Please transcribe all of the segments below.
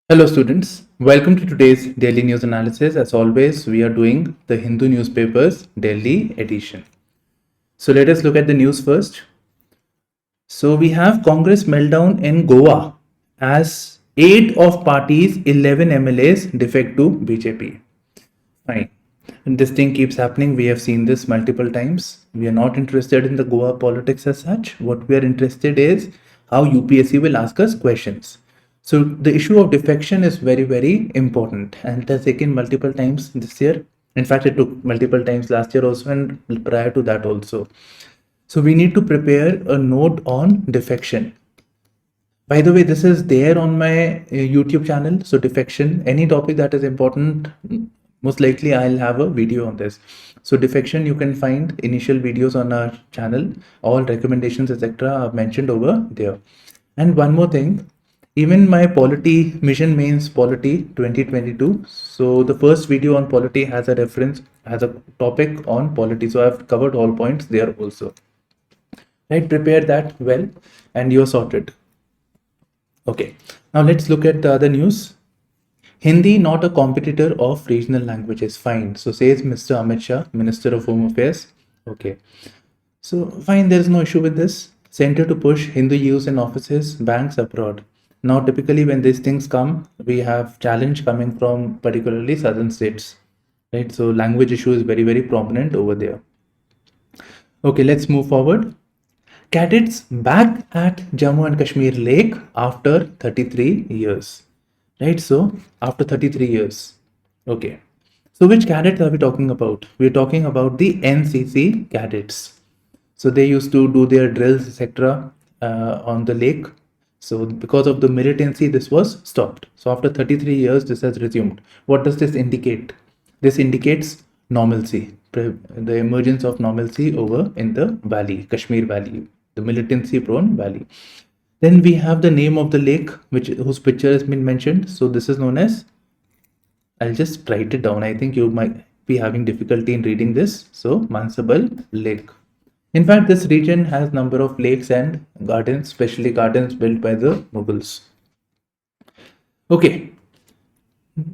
Hello students, welcome to today's daily news analysis. As always, we are doing the Hindu newspapers daily edition. So let us look at the news first. So we have Congress meltdown in Goa as 8 of party's 11 MLAs defect to BJP. Fine. And this thing keeps happening. We have seen this multiple times. We are not interested in the Goa politics as such. What we are interested is how UPSC will ask us questions. So the issue of defection is very, very important, and it has taken multiple times this year. In fact, it took multiple times last year also and prior to that also. So we need to prepare a note on defection. By the way, this is there on my YouTube channel. So defection, any topic that is important, most likely I'll have a video on this. So defection, you can find initial videos on our channel. All recommendations, etc. are mentioned over there. And one more thing, even my polity mission mains polity 2022. So the first video on polity has a reference, has a topic on polity. So I've covered all points there also. Right, prepare that well and you're sorted. Okay, now let's look at the other news. Hindi not a competitor of regional languages. Fine. So says Mr. Amit Shah, Minister of Home Affairs. Okay. So fine, there is no issue with this. Center to push Hindu use in offices, banks abroad. Now, typically when these things come, we have challenge coming from particularly southern states, right? So language issue is very, very prominent over there. Okay, let's move forward. Cadets back at Jammu and Kashmir Lake after 33 years, right? So after 33 years. Okay. So which cadets are we talking about? We're talking about the NCC cadets. So they used to do their drills, etc. On the lake. So because of the militancy, this was stopped. So after 33 years, this has resumed. What does this indicate? This indicates normalcy, the emergence of normalcy over in the valley, Kashmir Valley, the militancy prone valley. Then we have the name of the lake, whose picture has been mentioned. So this is known as, I'll just write it down. I think you might be having difficulty in reading this. So Mansabal Lake. In fact, this region has number of lakes and gardens, especially gardens built by the Mughals. Okay,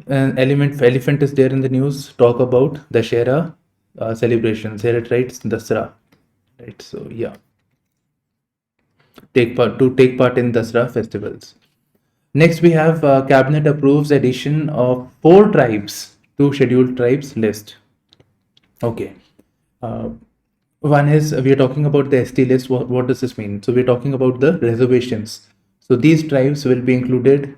elephant is there in the news. Talk about Dashera celebrations. Here it writes Dasra, right? So yeah, take part in Dasra festivals. Next, we have cabinet approves addition of 4 tribes to scheduled tribes list. Okay. One is we are talking about the ST list. What does this mean? So we're talking about the reservations. So these tribes will be included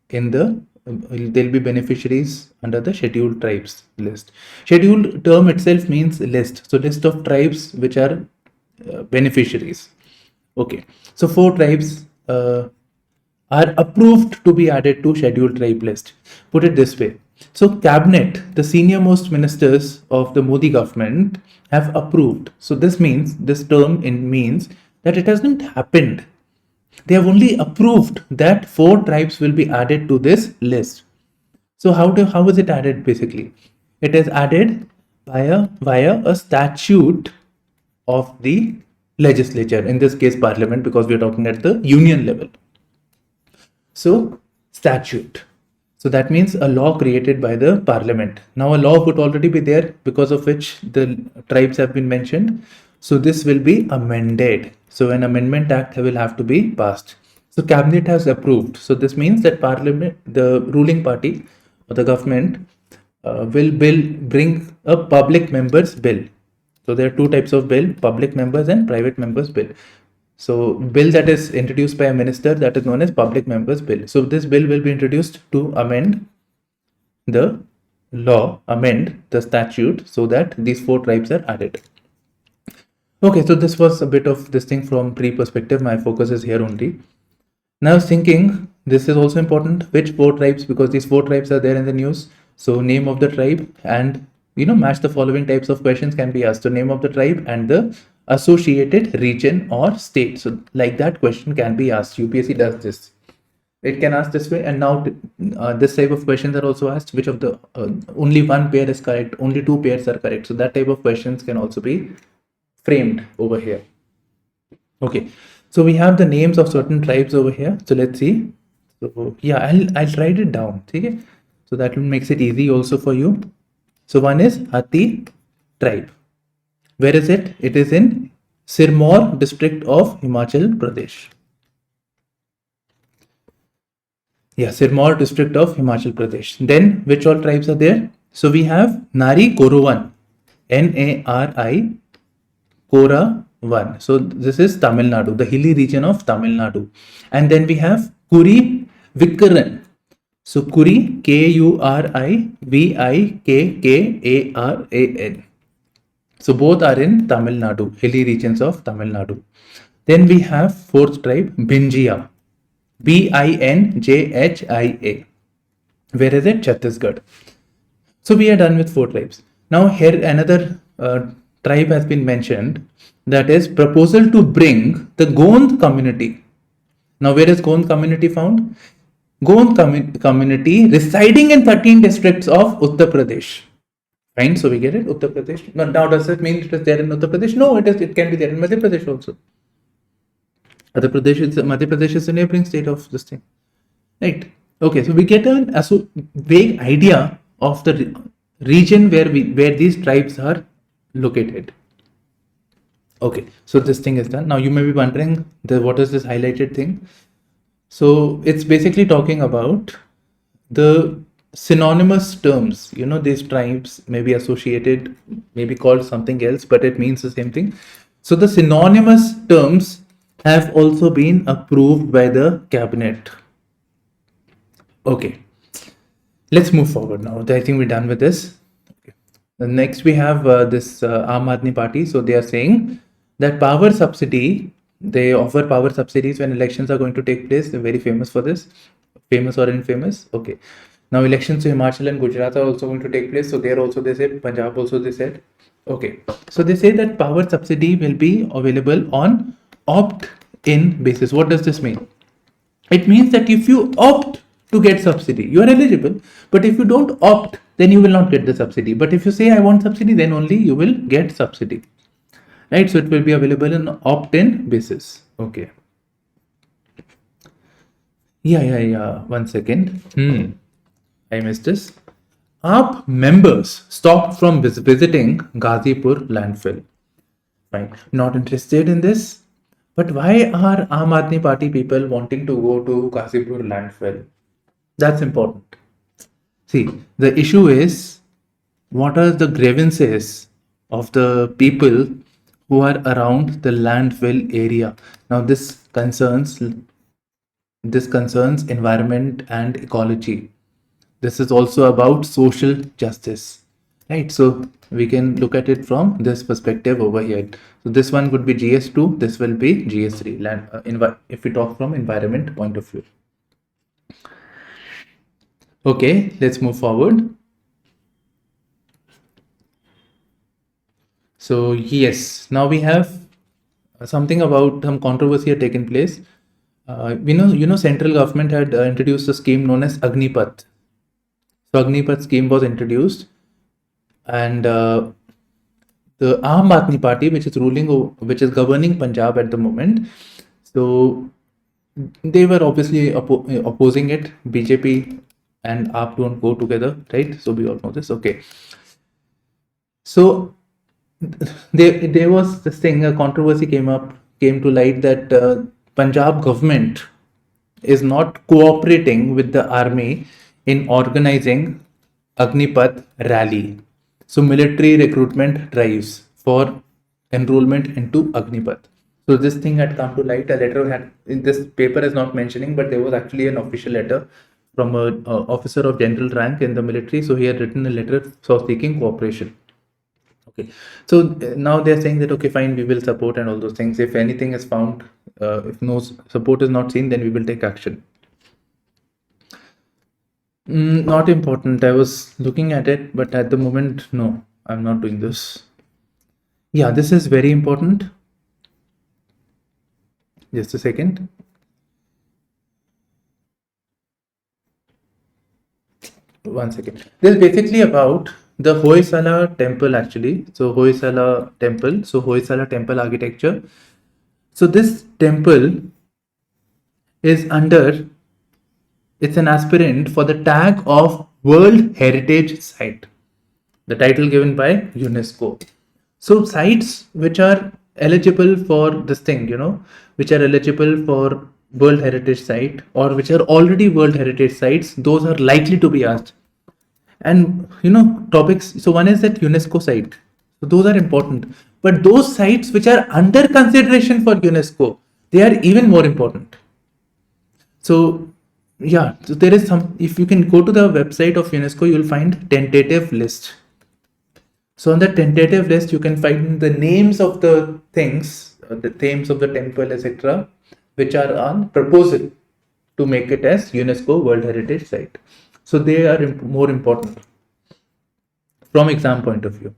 in the, they'll be beneficiaries under the scheduled tribes list. Scheduled term itself means list. So list of tribes which are beneficiaries. Okay. So 4 tribes are approved to be added to scheduled tribe list. Put it this way. So cabinet, the senior most ministers of the Modi government have approved. So this means, this term means that it hasn't happened. They have only approved that 4 tribes will be added to this list. So how is it added basically? It is added via a statute of the legislature, in this case parliament, because we are talking at the union level. So statute. So that means a law created by the parliament. Now a law would already be there because of which the tribes have been mentioned. So this will be amended. So an amendment act will have to be passed. So cabinet has approved. So this means that parliament, the ruling party or the government will bring a public members bill. So there are 2 types of bill, public members and private members bill. So bill that is introduced by a minister, that is known as public members bill. So this bill will be introduced to amend the law, amend the statute so that these 4 tribes are added. Okay, so this was a bit of this thing from pre-perspective. My focus is here only. Now I was thinking, this is also important, which 4 tribes, because these 4 tribes are there in the news. So name of the tribe and, match the following types of questions can be asked. So name of the tribe and the associated region or state. So like that question can be asked. UPSC does this. It can ask this way. And now this type of questions are also asked, which of the only 1 pair is correct, only 2 pairs are correct. So that type of questions can also be framed over here. Okay, so we have the names of certain tribes over here. So let's see. So yeah, I'll write it down. Okay, so that will makes it easy also for you. So one is Hatti tribe. Where is it? It is in Sirmaur district of Himachal Pradesh. Yeah, Sirmaur district of Himachal Pradesh. Then which all tribes are there? So we have Nari Koruvan, Nari Koravan. So this is Tamil Nadu, the hilly region of Tamil Nadu. And then we have Kuri Vikkaran. So Kuri, Kurivikaran. So both are in Tamil Nadu, hilly regions of Tamil Nadu. Then we have fourth tribe, Binjia, Binjhia. Where is it? Chhattisgarh. So we are done with four tribes. Now here another tribe has been mentioned, that is proposal to bring the Gond community. Now where is Gond community found? Gond community residing in 13 districts of Uttar Pradesh. Fine, so we get it, Uttar Pradesh. Now does it mean it is there in Uttar Pradesh? No, it can be there in Madhya Pradesh also. Madhya Pradesh is the neighboring state of this thing. Right. Okay, so we get a vague idea of the region where these tribes are located. Okay, so this thing is done. Now you may be wondering what is this highlighted thing? So it's basically talking about the synonymous terms. You know, these tribes may be associated, maybe called something else, but it means the same thing. So the synonymous terms have also been approved by the cabinet. Okay, let's move forward now. I think we're done with this. Okay. Next we have this Aam Aadmi Party. So they are saying that power subsidy, they offer power subsidies when elections are going to take place. They're very famous for this. Famous or infamous? Okay. Now elections in Himachal and Gujarat are also going to take place. So there also they said, Punjab also they said. Okay. So they say that power subsidy will be available on opt-in basis. What does this mean? It means that if you opt to get subsidy, you are eligible. But if you don't opt, then you will not get the subsidy. But if you say I want subsidy, then only you will get subsidy. Right? So it will be available on opt-in basis. Okay. Yeah. 1 second. I missed this. AAP members stopped from visiting Ghazipur landfill. Fine. Not interested in this. But why are Aam Aadmi Party people wanting to go to Ghazipur landfill? That's important. See, the issue is, what are the grievances of the people who are around the landfill area? Now this concerns environment and ecology. This is also about social justice, right? So we can look at it from this perspective over here. So this one would be GS2, this will be GS3, if we talk from environment point of view. Okay, let's move forward. So yes, now we have something about some controversy had taken place. Central government had introduced a scheme known as Agnipath. So Agnipath scheme was introduced, and the Aam Aadmi Party, which is governing Punjab at the moment, so they were obviously opposing it. BJP and AAP don't go together, right? So we all know this. Okay. So there was this thing, a controversy came to light that Punjab government is not cooperating with the army in organizing Agnipath rally. So military recruitment drives for enrollment into Agnipath. So this thing had come to light. A letter this paper is not mentioning, but there was actually an official letter from an officer of general rank in the military. So he had written a letter for seeking cooperation. Okay, so now they're saying that, okay, fine, we will support and all those things. If anything is found, if no support is not seen, then we will take action. Not important. I was looking at it, but at the moment, no, I'm not doing this. Yeah, this is very important. Just a second. One second. This is basically about the Hoysala temple actually. So Hoysala temple architecture. So this temple is under it's an aspirant for the tag of World Heritage Site, the title given by UNESCO. So sites which are eligible for this thing, which are eligible for World Heritage Site or which are already World Heritage Sites, those are likely to be asked. And topics. So one is that UNESCO site. So those are important. But those sites which are under consideration for UNESCO, they are even more important. So yeah, so there is some, if you can go to the website of UNESCO, you'll find tentative list. So on the tentative list, you can find the names of the things, the names of the temple, etc., which are on proposal to make it as UNESCO World Heritage Site. So they are more important from exam point of view.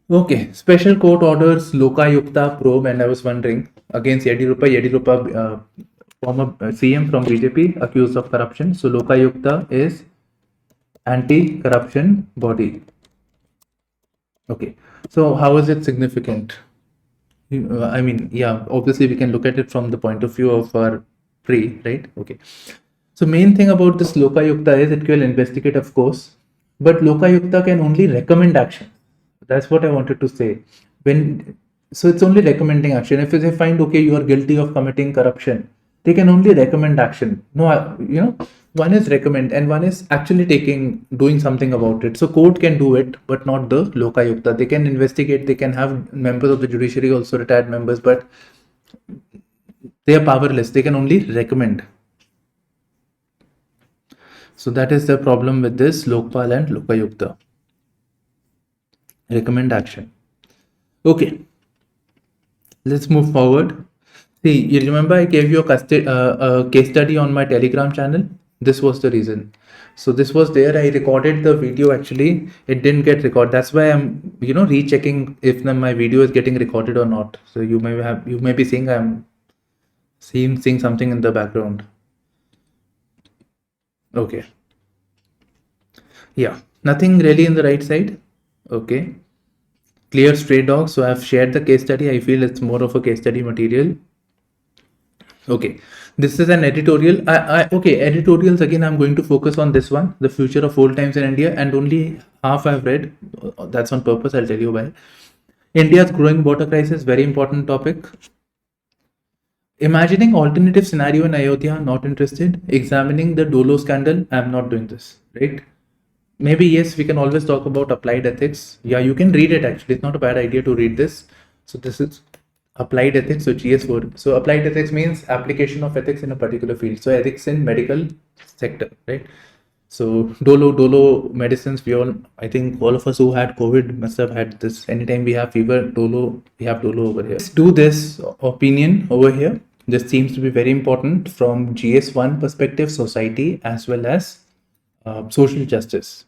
Okay, special court orders Lokayukta probe, and I was wondering against Yediyurappa, former CM from BJP, accused of corruption. So Lokayukta is anti-corruption body. Okay, so how is it significant? I mean, yeah, obviously we can look at it from the point of view of our pre, right? Okay. So main thing about this Lokayukta is it will investigate, of course, but Lokayukta can only recommend action. That's what I wanted to say. So it's only recommending action. If they find, okay, you are guilty of committing corruption, they can only recommend action. No, one is recommend and one is actually doing something about it. So court can do it, but not the Lokayukta. They can investigate. They can have members of the judiciary, also retired members, but they are powerless. They can only recommend. So that is the problem with this Lokpal and Lokayukta. Recommend action. Okay, let's move forward. See, you remember I gave you a case study on my Telegram channel? This was the reason. So this was there. I recorded the video. Actually, it didn't get recorded. That's why I'm, rechecking if my video is getting recorded or not. So you may be seeing I'm seeing something in the background. Okay. Yeah, nothing really in the right side. Okay. Clear stray dogs. So I've shared the case study. I feel it's more of a case study material. Okay, this is an editorial. Okay, editorials again. I'm going to focus on this one, the future of old times in India, and only half I've read. That's on purpose. I'll tell you why. India's growing water crisis, very important topic. Imagining alternative scenario in Ayodhya, not interested. Examining the Dolo scandal, I'm not doing this, right? Maybe yes, we can always talk about applied ethics. Yeah, you can read it actually. It's not a bad idea to read this. So this is applied ethics, so GS4. So applied ethics means application of ethics in a particular field. So ethics in medical sector, right? So Dolo medicines, I think all of us who had COVID must have had this. Anytime we have fever, we have Dolo over here. Let's do this opinion over here. This seems to be very important from GS1 perspective, society, as well as social justice.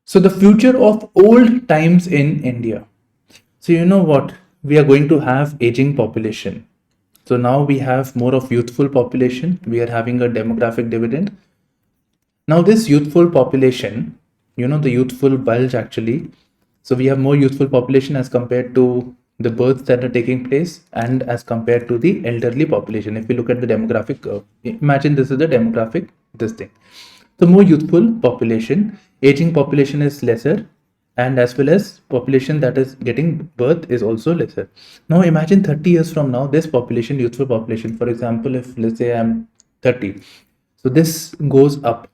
So the future of old times in India. So you know what? We are going to have aging population. So now we have more of youthful population. We are having a demographic dividend. Now this youthful population, the youthful bulge actually. So we have more youthful population as compared to the births that are taking place and as compared to the elderly population. If we look at the demographic curve, imagine this is the demographic, this thing. The more youthful population, aging population is lesser, and as well as population that is getting birth is also lesser. Now imagine 30 years from now, this population, youthful population, for example, if let's say I'm 30, so this goes up,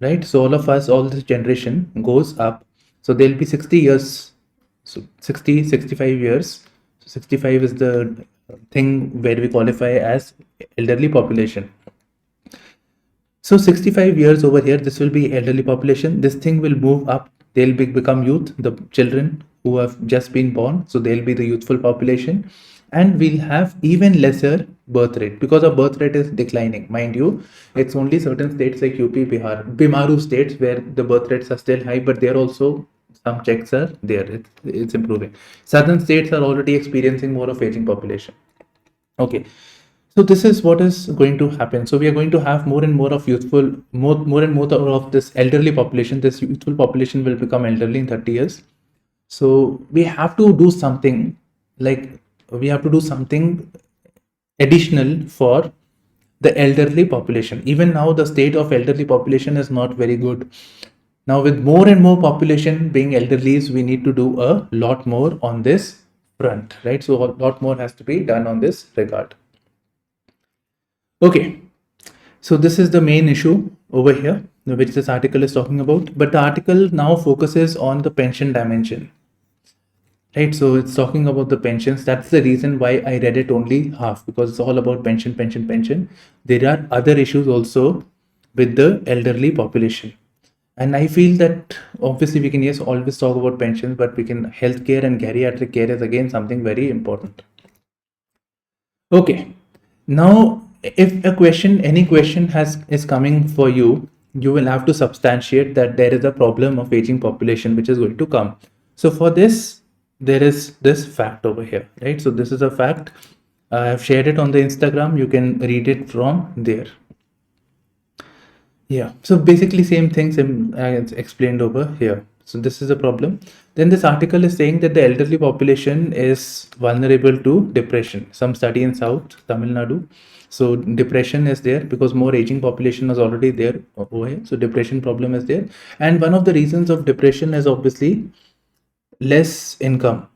right? So all of us, all this generation goes up. So there'll be 60 years, so 60, 65 years. So 65 is the thing where we qualify as elderly population. So 65 years over here, this will be elderly population. This thing will move up. They'll become youth, the children who have just been born. So they'll be the youthful population. And we'll have even lesser birth rate because our birth rate is declining. Mind you, it's only certain states like UP, Bihar, Bimaru states where the birth rates are still high, but there also some checks are there. It's improving. Southern states are already experiencing more of aging population. Okay. So this is what is going to happen. So we are going to have more and more of youthful, more and more of this elderly population. This youthful population will become elderly in 30 years. So we have to do something additional for the elderly population. Even now, the state of elderly population is not very good. Now, with more and more population being elderlies, we need to do a lot more on this front, right? So a lot more has to be done on this regard. Okay, so this is the main issue over here, which this article is talking about. But the article now focuses on the pension dimension, right? So it's talking about the pensions. That's the reason why I read it only half, because it's all about pension, pension, pension. There are other issues also with the elderly population. And I feel that obviously we can, yes, always talk about pensions, but we can, healthcare and geriatric care is again something very important. Okay, now if a question, any question is coming for you, you will have to substantiate that there is a problem of aging population which is going to come. So for this, there is this fact over here, right? So this is a fact. I have shared it on the Instagram. You can read it from there. Yeah, so basically same things as explained over here. So this is a problem. Then this article is saying that the elderly population is vulnerable to depression. Some study in South Tamil Nadu. So depression is there because more aging population is already there over here. So depression problem is there. And one of the reasons of depression is obviously less income.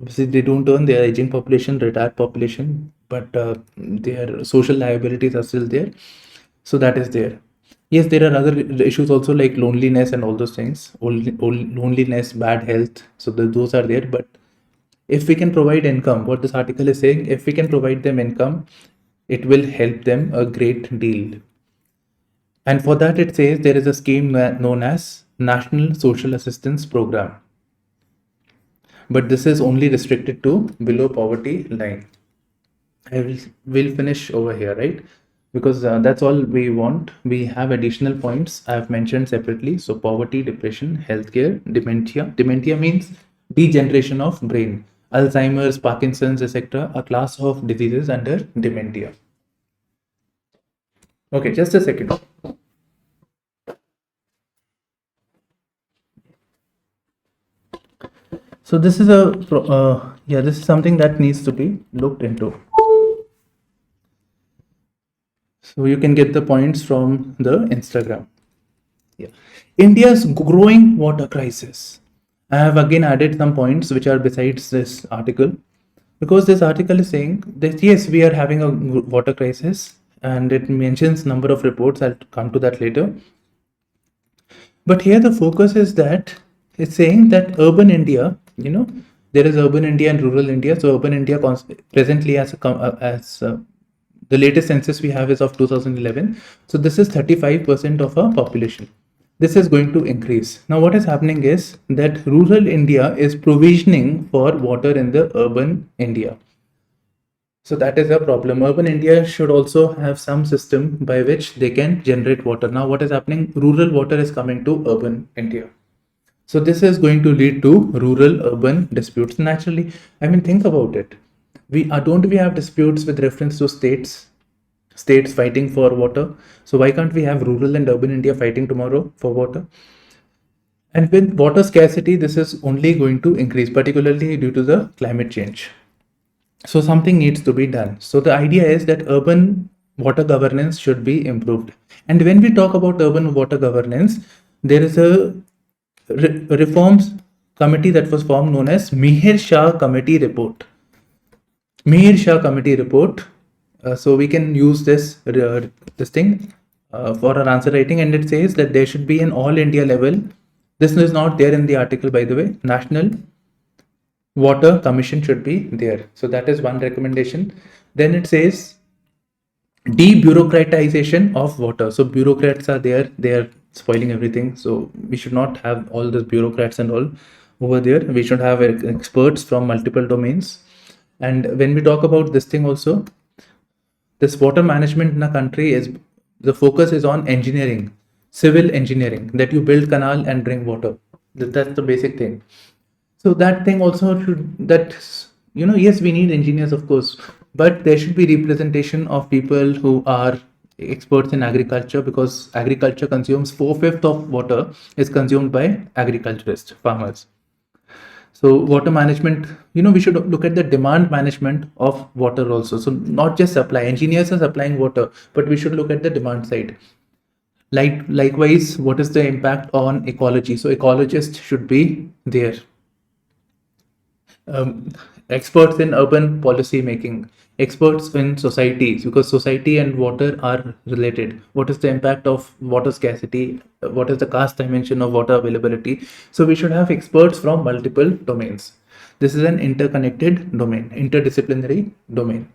Obviously, they don't earn, their aging population, retired population, but their social liabilities are still there. So that is there. Yes, there are other issues also like loneliness and all those things. Loneliness, bad health. So those are there. But if we can provide income, what this article is saying, if we can provide them income, it will help them a great deal. And for that, it says there is a scheme known as National Social Assistance Program. But this is only restricted to below poverty line. I will finish over here, right? Because that's all we want. We have additional points I have mentioned separately. So poverty, depression, healthcare, dementia. Dementia means degeneration of brain. Alzheimer's, Parkinson's, etc. a class of diseases under dementia. Okay, just a second. So this is this is something that needs to be looked into. So you can get the points from the Instagram. Yeah. India's growing water crisis. I have again added some points which are besides this article, because this article is saying that yes, we are having a water crisis, and it mentions number of reports. I'll come to that later. But here the focus is that it's saying that urban India, there is urban India and rural India. So urban India presently as the latest census we have is of 2011. So this is 35% of our population. This is going to increase. Now what is happening is that rural India is provisioning for water in the urban India. So that is a problem. Urban India should also have some system by which they can generate water. Now what is happening? Rural water is coming to urban India. So this is going to lead to rural-urban disputes naturally. I mean, think about it. Don't we have disputes with reference to states fighting for water? So why can't we have rural and urban India fighting tomorrow for water? And with water scarcity, this is only going to increase, particularly due to the climate change. So something needs to be done. So the idea is that urban water governance should be improved. And when we talk about urban water governance, there is a reforms committee that was formed known as Mihir Shah Committee Report. Mihir Shah Committee Report. So we can use this thing for our answer writing, and it says that there should be an all India level. This is not there in the article, by the way. National Water Commission should be there. So that is one recommendation. Then it says debureaucratization of water. So bureaucrats are there, they are spoiling everything. So we should not have all those bureaucrats and all over there. We should have experts from multiple domains. And when we talk about this thing also, this water management in a country is, the focus is on engineering, civil engineering, that you build canal and bring water. That's the basic thing. So that thing also should, yes, we need engineers, of course, but there should be representation of people who are experts in agriculture, because agriculture consumes 4/5 of water is consumed by agriculturists, farmers. So water management, we should look at the demand management of water also. So not just supply. Engineers are supplying water, but we should look at the demand side. Likewise, what is the impact on ecology? So ecologists should be there. Experts in urban policy making, experts in societies, because society and water are related. What is the impact of water scarcity? What is the cost dimension of water availability? So we should have experts from multiple domains. This is an interconnected domain, interdisciplinary domain.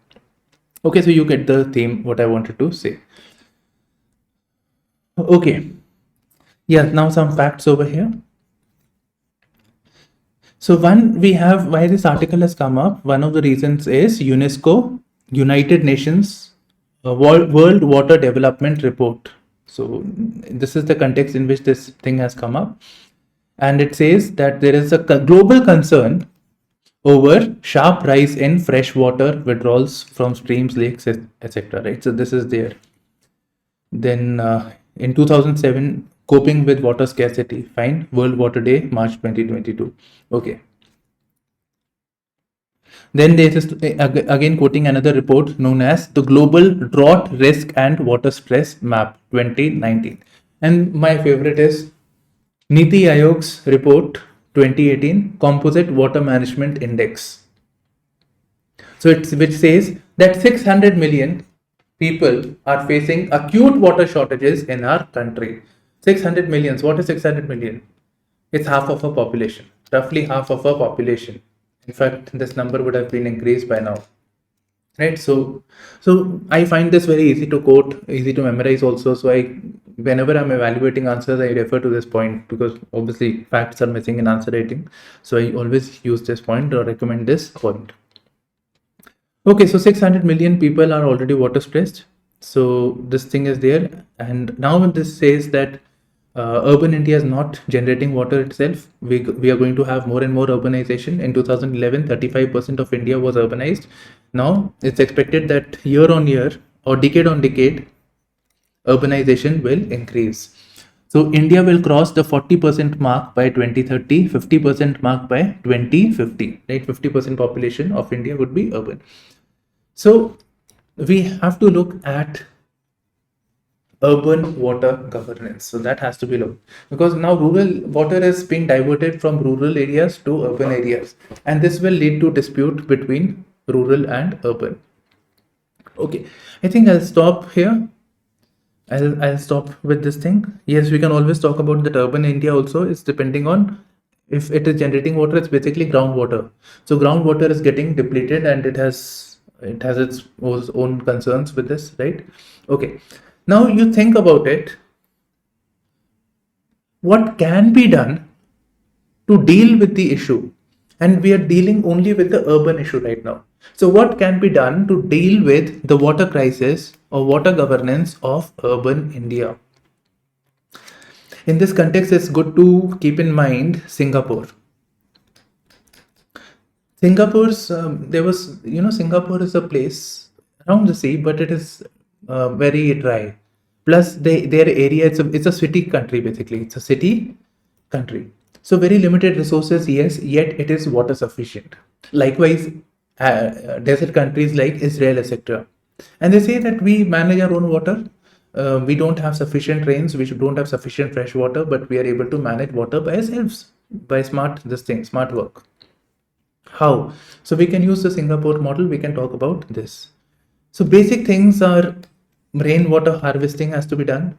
Okay, so you get the theme, what I wanted to say. Okay. Yeah, now some facts over here. So why this article has come up, one of the reasons is UNESCO, United Nations World Water Development Report. So this is the context in which this thing has come up. And it says that there is a global concern over sharp rise in freshwater withdrawals from streams, lakes, etc. Right? So this is there. Then in 2007, coping with water scarcity, fine, World Water Day, March 2022. Okay. Then there is again quoting another report known as the Global Drought Risk and Water Stress Map 2019. And my favorite is Niti Aayog's report 2018 Composite Water Management Index. So which says that 600 million people are facing acute water shortages in our country. 600 millions. What is 600 million? It's half of our population, roughly half of our population. In fact, this number would have been increased by now. Right? So I find this very easy to quote, easy to memorize also. So whenever I'm evaluating answers, I refer to this point because obviously facts are missing in answer writing. So I always use this point or recommend this point. Okay, so 600 million people are already water stressed. So this thing is there. And now this says that urban India is not generating water itself. We are going to have more and more urbanization. In 2011, 35% of India was urbanized. Now it's expected that year on year or decade on decade, urbanization will increase. So India will cross the 40% mark by 2030, 50% mark by 2050. Right, 50% population of India would be urban. So we have to look at urban water governance. So that has to be looked, because now rural water is being diverted from rural areas to urban areas, and this will lead to dispute between rural and urban. Okay, I think I'll stop here. I'll stop with this thing. Yes, we can always talk about that urban India also. It's depending on if it is generating water, it's basically groundwater. So groundwater is getting depleted and it has its own concerns with this, right? Okay. Now you think about it. What can be done to deal with the issue? And we are dealing only with the urban issue right now. So what can be done to deal with the water crisis or water governance of urban India? In this context, it's good to keep in mind Singapore. Singapore is a place around the sea, but it is very dry. Plus, their area, it's a city country basically. It's a city country. So very limited resources, yes, yet it is water sufficient. Likewise, desert countries like Israel, etc. And they say that we manage our own water. We don't have sufficient rains, we don't have sufficient fresh water, but we are able to manage water by ourselves, by smart work. How? So we can use the Singapore model, we can talk about this. So basic things are rainwater harvesting has to be done.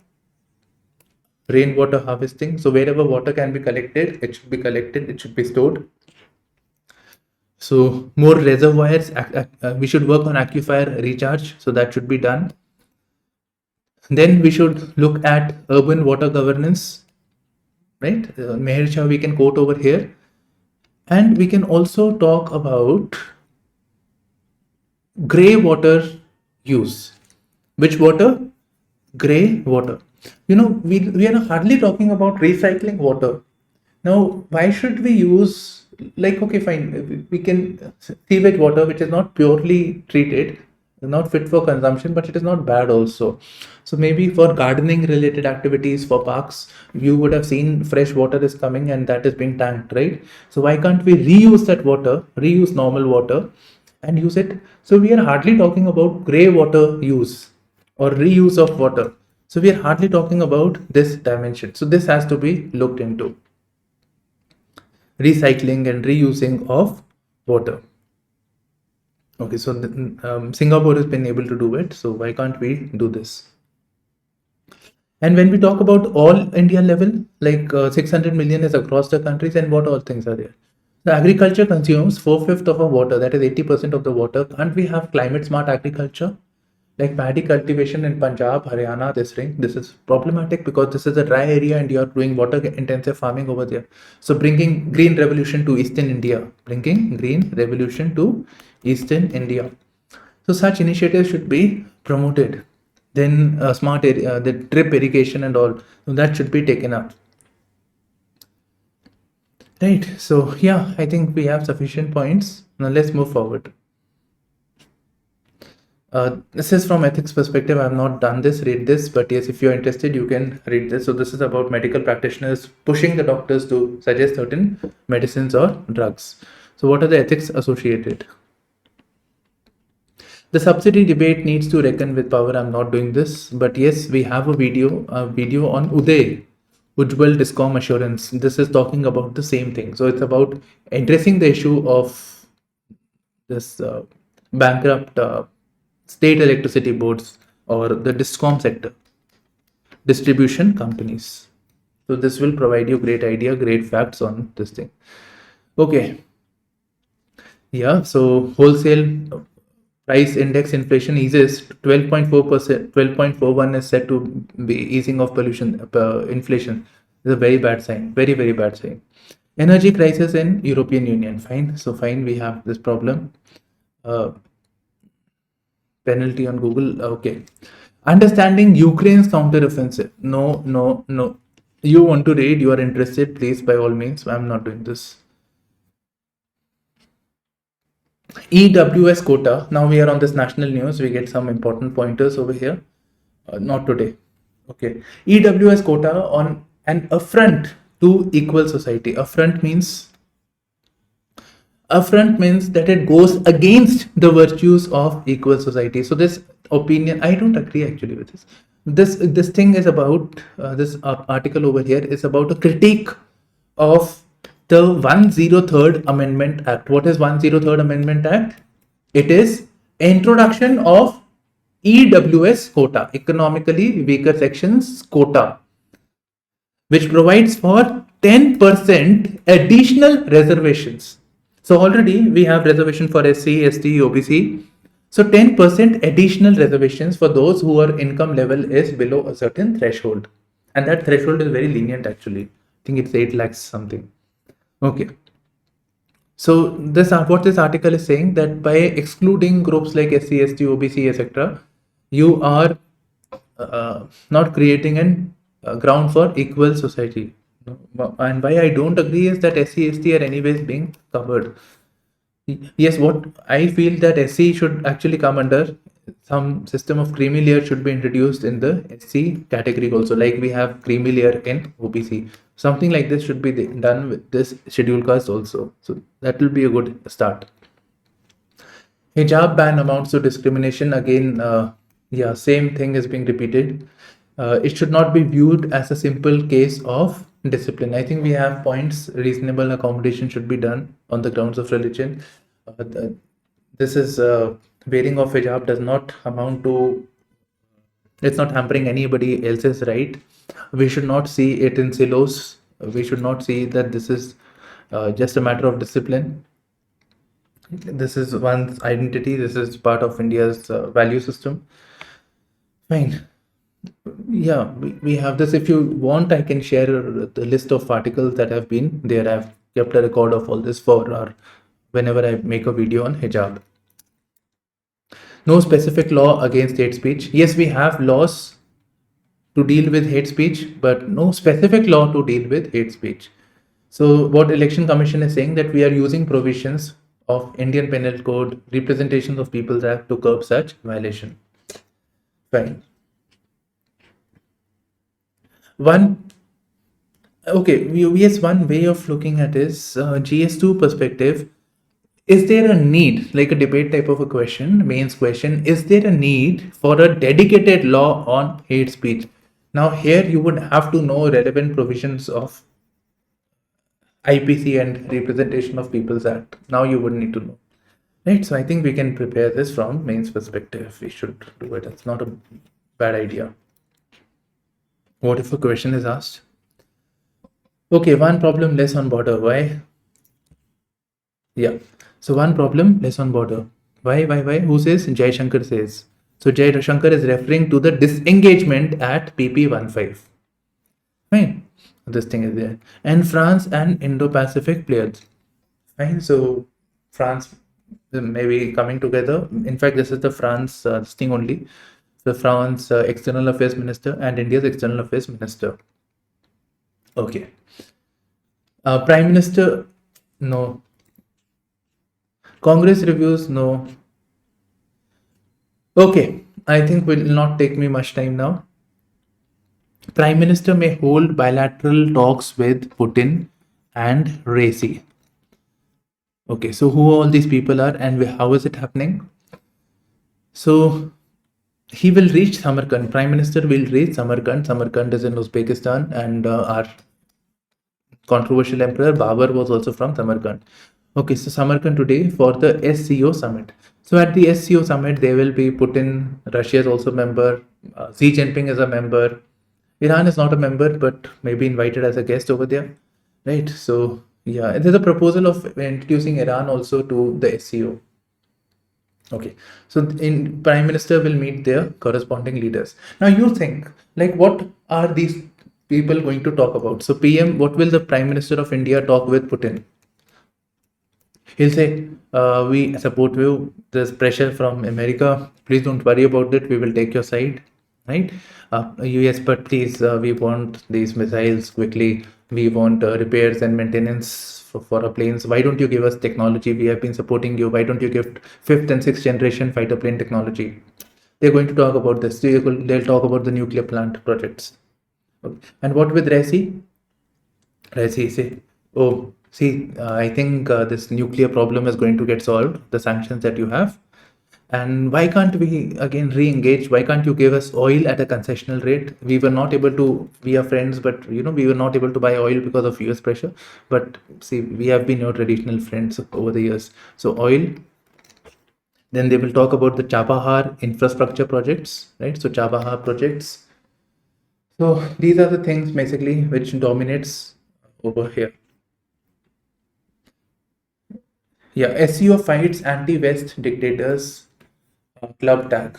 Rainwater harvesting. So wherever water can be collected, it should be stored. So more reservoirs, we should work on aquifer recharge. So that should be done. Then we should look at urban water governance, right? Meher Shah we can quote over here. And we can also talk about grey water use. Which water? Grey water. We are hardly talking about recycling water. Now, why should we use, okay, fine, we can sewage water, which is not purely treated. not fit for consumption, but it is not bad also. So maybe for gardening related activities, for parks, you would have seen fresh water is coming and that is being tanked, right? So why can't we reuse that water, reuse normal water and use it? So we are hardly talking about grey water use or reuse of water. So we are hardly talking about this dimension. So this has to be looked into. Recycling and reusing of water. Okay, so Singapore has been able to do it. So why can't we do this? And when we talk about all India level, like 600 million is across the countries, and what all things are there? The agriculture consumes 4/5 of our water, that is 80% of the water. Can't we have climate smart agriculture? Like paddy cultivation in Punjab, Haryana, this is problematic because this is a dry area and you are doing water intensive farming over there. So bringing green revolution to Eastern India, So such initiatives should be promoted. Then smart area, the drip irrigation and all, so that should be taken up. Right. So yeah, I think we have sufficient points. Now let's move forward. This is from ethics perspective. I have not done this, read this, but yes, if you're interested, you can read this. So this is about medical practitioners pushing the doctors to suggest certain medicines or drugs. So what are the ethics associated? The subsidy debate needs to reckon with power. I'm not doing this, but yes, we have a video on Uday, Ujjwal Discom assurance. This is talking about the same thing. So it's about addressing the issue of this bankrupt state electricity boards or the discom sector, distribution companies. So this will provide you great idea, great facts on this thing. Okay. Yeah, so wholesale price index inflation eases 12.4%, 12.41 is said to be easing of pollution inflation. Is a very bad sign, very, very bad sign. Energy crisis in European Union, fine. So fine, we have this problem. Penalty on Google. Okay. Understanding Ukraine's counteroffensive. No. You want to read, you are interested, please, by all means. I'm not doing this. EWS quota. Now we are on this national news. We get some important pointers over here. Not today. Okay. EWS quota on an affront to equal society. Affront means that it goes against the virtues of equal society. So this opinion, I don't agree actually with this. This thing is about this article over here is about a critique of the 103rd Amendment Act. What is 103rd Amendment Act? It is introduction of EWS quota, economically weaker sections quota, which provides for 10% additional reservations. So already we have reservation for SC, ST, OBC. So 10% additional reservations for those who are income level is below a certain threshold. And that threshold is very lenient actually. I think it's 8 lakhs something. Okay. So what this article is saying, that by excluding groups like SC, ST, OBC, etc., you are not creating a ground for equal society. And why I don't agree is that SC, ST are anyways being covered. Yes, what I feel that SC should actually come under some system of creamy layer should be introduced in the SC category also, like we have creamy layer in OBC. Something like this should be done with this schedule caste also. So that will be a good start. Hijab ban amounts to discrimination. Again, yeah, same thing is being repeated. It should not be viewed as a simple case of discipline. I think we have points. Reasonable accommodation should be done on the grounds of religion. This is wearing of hijab does not amount to, it's not hampering anybody else's right. We should not see it in silos. We should not see that this is just a matter of discipline. This is one's identity. This is part of India's value system. Fine. Yeah, we have this. If you want, I can share the list of articles that have been there. I've kept a record of all this for or whenever I make a video on hijab. No specific law against hate speech. Yes, we have laws to deal with hate speech, but no specific law to deal with hate speech. So what Election Commission is saying, that we are using provisions of Indian Penal Code, Representations of People's Act to curb such violation. Fine. Yes, one way of looking at is GS2 perspective. Is there a need, like a debate type of a question, mains question, is there a need for a dedicated law on hate speech? Now, here you would have to know relevant provisions of IPC and Representation of People's Act. Now you would need to know. Right, so I think we can prepare this from mains perspective. We should do it. It's not a bad idea. What if a question is asked? Okay, one problem less on border. Why? Yeah. So one problem less on border. Why? Who says? Jai Shankar says. So Jai Shankar is referring to the disengagement at PP15. Fine. This thing is there. And France and Indo-Pacific players. Fine. So France maybe coming together. In fact, this is the France this thing only. The France External Affairs Minister and India's External Affairs Minister. Okay. Prime Minister, no. Congress reviews, no. Okay, I think will not take me much time now. Prime Minister may hold bilateral talks with Putin and Raisi. Okay, so who all these people are and how is it happening? So he will reach Samarkand. Prime Minister will reach Samarkand. Samarkand is in Uzbekistan, and our controversial emperor Babur was also from Samarkand. Okay, so Samarkand today for the SCO summit. So at the SCO summit, there will be Putin. Russia is also a member. Xi Jinping is a member. Iran is not a member, but maybe invited as a guest over there, right? So yeah, there's a proposal of introducing Iran also to the SCO. Okay, so in Prime Minister will meet their corresponding leaders. Now you think, like, what are these people going to talk about? So PM, what will the Prime Minister of India talk with Putin? He'll say, we support you. There's pressure from America. Please don't worry about it. We will take your side, right? US, but please, we want these missiles quickly. We want repairs and maintenance for our planes. Why don't you give us technology? We have been supporting you. Why don't you give 5th and 6th generation fighter plane technology? They're going to talk about this. They'll talk about the nuclear plant projects. Okay. And what with Raisi? Raisi say, oh, see, I think this nuclear problem is going to get solved, the sanctions that you have. And why can't we again re-engage? Why can't you give us oil at a concessional rate? We were not able to, we are friends, but we were not able to buy oil because of US pressure. But see, we have been your traditional friends over the years. So oil. Then they will talk about the Chabahar infrastructure projects, right? So Chabahar projects. So these are the things basically which dominates over here. Yeah, SEO fights anti-West dictators. Club tag.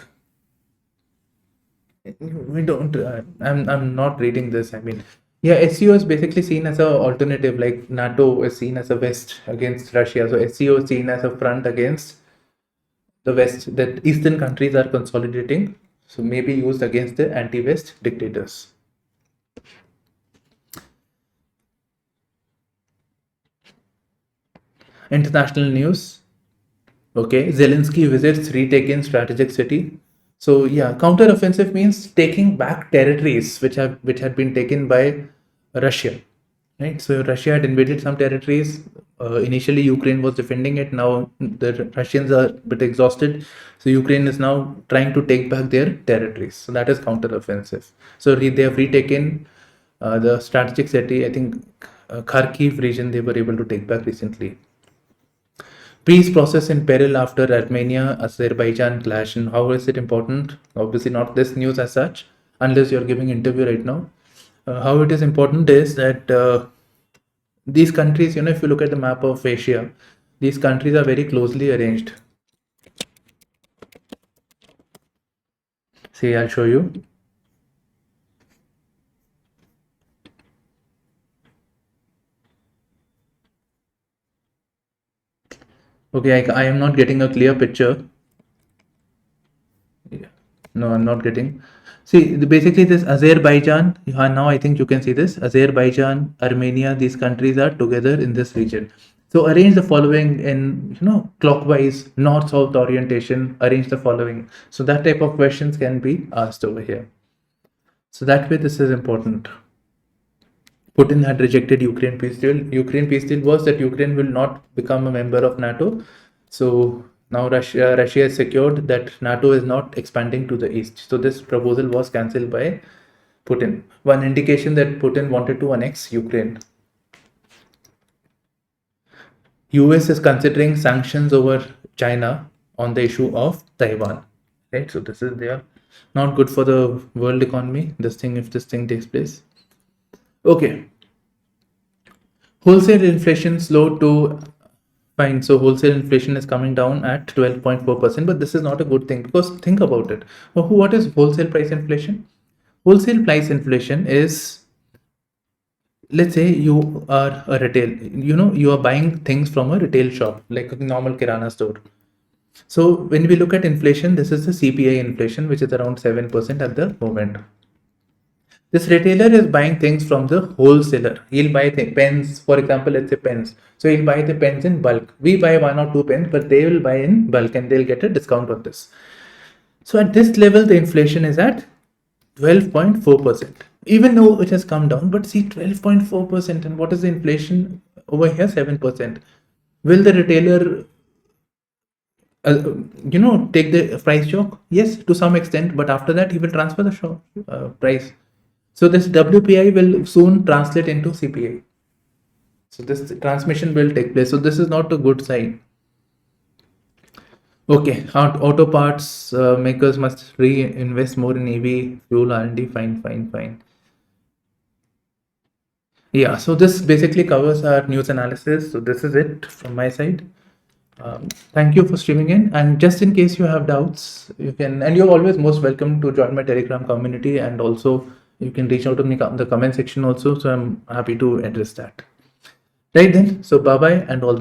We don't. I'm not reading this. I mean, yeah, SEO is basically seen as an alternative. Like NATO is seen as a West against Russia, so SEO is seen as a front against the West. That Eastern countries are consolidating, so maybe used against the anti-West dictators. International news. Okay, Zelensky visits retaken strategic city. So yeah, counter-offensive means taking back territories which had been taken by Russia, right? So Russia had invaded some territories. Initially, Ukraine was defending it. Now the Russians are a bit exhausted, so Ukraine is now trying to take back their territories. So that is counter-offensive. So they have retaken the strategic city. I think Kharkiv region they were able to take back recently. Peace process in peril after Armenia-Azerbaijan clash. And how is it important? Obviously not this news as such, unless you're giving interview right now. How it is important is that these countries, if you look at the map of Asia, these countries are very closely arranged. See, I'll show you. Okay, I am not getting a clear picture. Yeah. No, I'm not getting. See, basically this Azerbaijan, now I think you can see this. Azerbaijan, Armenia, these countries are together in this region. So arrange the following in, clockwise, north-south orientation, arrange the following. So that type of questions can be asked over here. So that way this is important. Putin had rejected Ukraine peace deal. Ukraine peace deal was that Ukraine will not become a member of NATO. So now Russia has secured that NATO is not expanding to the east. So this proposal was cancelled by Putin. One indication that Putin wanted to annex Ukraine. US is considering sanctions over China on the issue of Taiwan. Right? So this is there. Not good for the world economy, if this thing takes place. Okay. Wholesale inflation slowed to fine. So wholesale inflation is coming down at 12.4%, but this is not a good thing because think about it. What is wholesale price inflation? Wholesale price inflation is, let's say you are a retail, you are buying things from a retail shop, like a normal kirana store. So when we look at inflation, this is the CPI inflation, which is around 7% at the moment. This retailer is buying things from the wholesaler. He'll buy pens, for example, let's say pens. So he'll buy the pens in bulk. We buy 1 or 2 pens, but they will buy in bulk and they'll get a discount on this. So at this level, the inflation is at 12.4%. Even though it has come down, but see 12.4%. And what is the inflation over here? 7%. Will the retailer take the price shock? Yes, to some extent, but after that he will transfer the shock price. So this WPI will soon translate into CPI. So this transmission will take place. So this is not a good sign. Okay, auto parts makers must reinvest more in EV fuel R&D. Fine. Yeah, so this basically covers our news analysis. So this is it from my side. Thank you for streaming in, and just in case you have doubts, you can, and you're always most welcome to join my Telegram community, and also you can reach out to me in the comment section also, so I'm happy to address that. Right then, so bye bye and all.